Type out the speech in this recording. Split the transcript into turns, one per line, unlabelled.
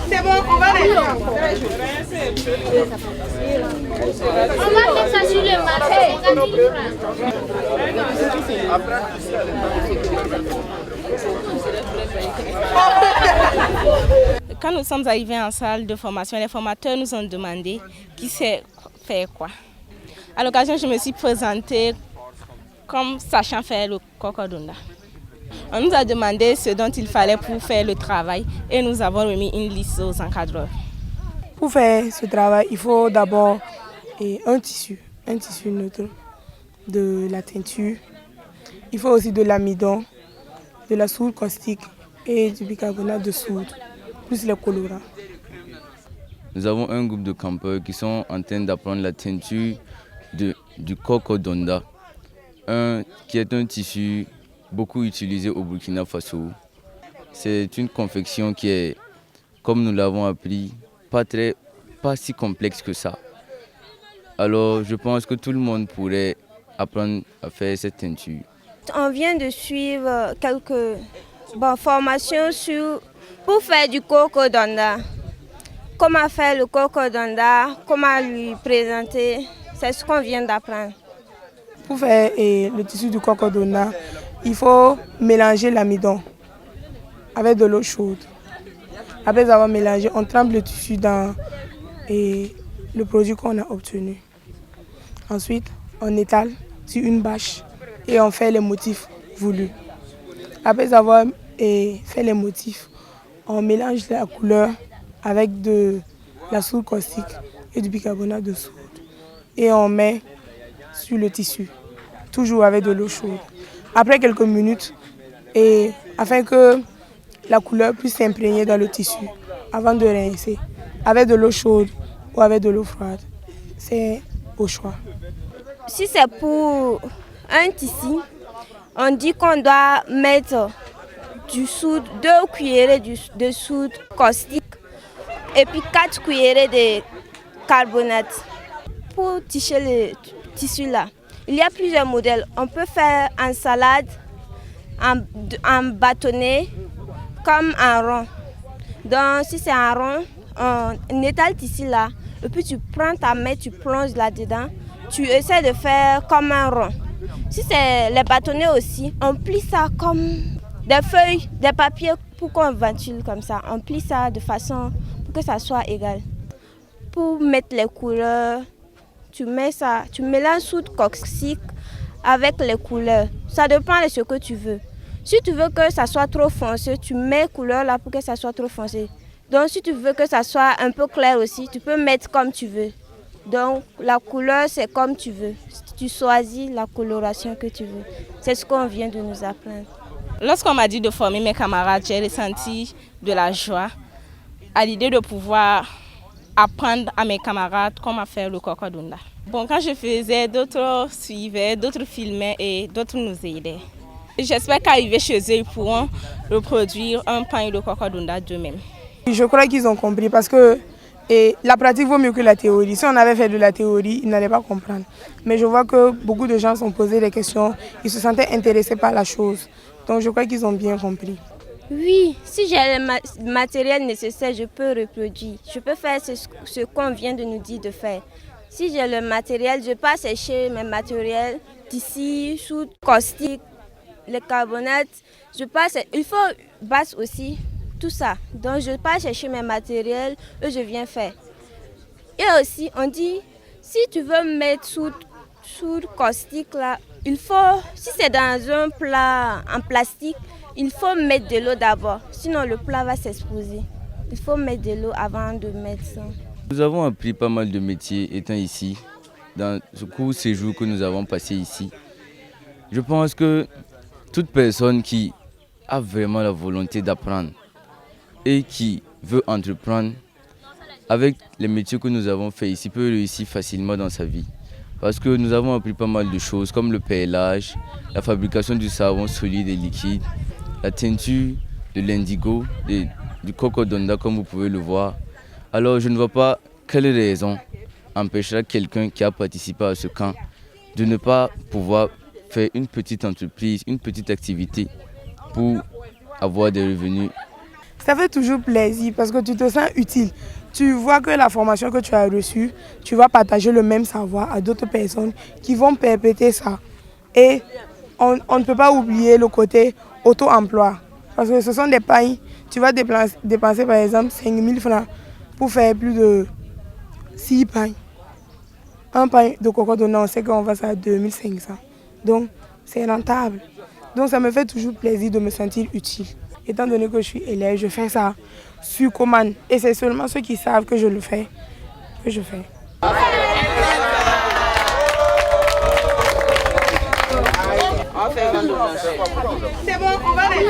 C'est bon, on va les faire.
On va mettre ça sur le marché.
Quand nous sommes arrivés en salle de formation, les formateurs nous ont demandé qui sait faire quoi. À l'occasion, je me suis présentée comme sachant faire le cocodonda. On nous a demandé ce dont il fallait pour faire le travail et nous avons remis une liste aux encadreurs.
Pour faire ce travail, il faut d'abord un tissu neutre, de la teinture. Il faut aussi de l'amidon, de la soude caustique et du bicarbonate de soude, plus les colorants.
Nous avons un groupe de campeurs qui sont en train d'apprendre la teinture du cocodonda, qui est un tissu beaucoup utilisé au Burkina Faso. C'est une confection qui est, comme nous l'avons appris, pas si complexe que ça. Alors je pense que tout le monde pourrait apprendre à faire cette teinture.
On vient de suivre quelques formations pour faire du cocodonda. Comment faire le cocodonda, comment lui présenter, c'est ce qu'on vient d'apprendre.
Pour faire le tissu du cocodonda, il faut mélanger l'amidon avec de l'eau chaude. Après avoir mélangé, on trempe le tissu dans le produit qu'on a obtenu. Ensuite, on étale sur une bâche et on fait les motifs voulus. Après avoir fait les motifs, on mélange la couleur avec de la soude caustique et du bicarbonate de soude. Et on met sur le tissu, toujours avec de l'eau chaude. Après quelques minutes, afin que la couleur puisse s'imprégner dans le tissu, avant de rincer, avec de l'eau chaude ou avec de l'eau froide, c'est au choix.
Si c'est pour un tissu, on dit qu'on doit mettre du soude, 2 cuillerées de soude caustique et puis 4 cuillerées de carbonate. Pour tisser le tissu là, il y a plusieurs modèles. On peut faire en salade, en bâtonnet, comme en rond. Donc si c'est en rond, on étale le tissu là, et puis tu prends ta main, tu plonges là-dedans, tu essaies de faire comme un rond. Si c'est les bâtonnets aussi, on plie ça comme des feuilles, des papiers pour qu'on ventile comme ça. On plie ça de façon pour que ça soit égal. Pour mettre les couleurs, tu mélanges soude caustique avec les couleurs. Ça dépend de ce que tu veux. Si tu veux que ça soit trop foncé, tu mets couleur là pour que ça soit trop foncé. Donc si tu veux que ça soit un peu clair aussi, tu peux mettre comme tu veux. Donc la couleur c'est comme tu veux. Tu choisis la coloration que tu veux. C'est ce qu'on vient de nous apprendre.
Lorsqu'on m'a dit de former mes camarades, j'ai ressenti de la joie à l'idée de pouvoir apprendre à mes camarades comment faire le cocodonda. Bon, quand je faisais, d'autres suivaient, d'autres filmaient et d'autres nous aidaient. J'espère qu'arriver chez eux, ils pourront reproduire un pain de cocodonda d'eux-mêmes.
Je crois qu'ils ont compris parce que la pratique vaut mieux que la théorie. Si on avait fait de la théorie, ils n'allaient pas comprendre. Mais je vois que beaucoup de gens se sont posés des questions, ils se sentaient intéressés par la chose. Donc je crois qu'ils ont bien compris.
Oui, si j'ai le matériel nécessaire, je peux reproduire. Je peux faire ce qu'on vient de nous dire de faire. Si j'ai le matériel, je peux sécher mes matériels d'ici, soude caustique, les carbonates. Il faut base aussi, tout ça. Donc je peux chercher mes matériels et je viens faire. Et aussi, on dit, si tu veux mettre soude caustique là, il faut, si c'est dans un plat en plastique, il faut mettre de l'eau d'abord, sinon le plat va s'exposer. Il faut mettre de l'eau avant de mettre ça.
Nous avons appris pas mal de métiers étant ici, dans ce court séjour que nous avons passé ici. Je pense que toute personne qui a vraiment la volonté d'apprendre et qui veut entreprendre, avec les métiers que nous avons fait ici, peut réussir facilement dans sa vie. Parce que nous avons appris pas mal de choses comme le perlage, la fabrication du savon solide et liquide, la teinture de l'indigo, du cocodonda comme vous pouvez le voir. Alors je ne vois pas quelle raison empêchera quelqu'un qui a participé à ce camp de ne pas pouvoir faire une petite entreprise, une petite activité pour avoir des revenus.
Ça fait toujours plaisir parce que tu te sens utile. Tu vois que la formation que tu as reçue, tu vas partager le même savoir à d'autres personnes qui vont perpétuer ça. Et on ne peut pas oublier le côté auto-emploi. Parce que ce sont des pains, tu vas dépenser par exemple 5 000 francs pour faire plus de 6 pains. Un pain de coco d'honneur, on sait qu'on va ça à 2500. Donc c'est rentable. Donc ça me fait toujours plaisir de me sentir utile. Étant donné que je suis élève, je fais ça sur commande. Et c'est seulement ceux qui savent que je le fais que je fais.
C'est bon, on va aller.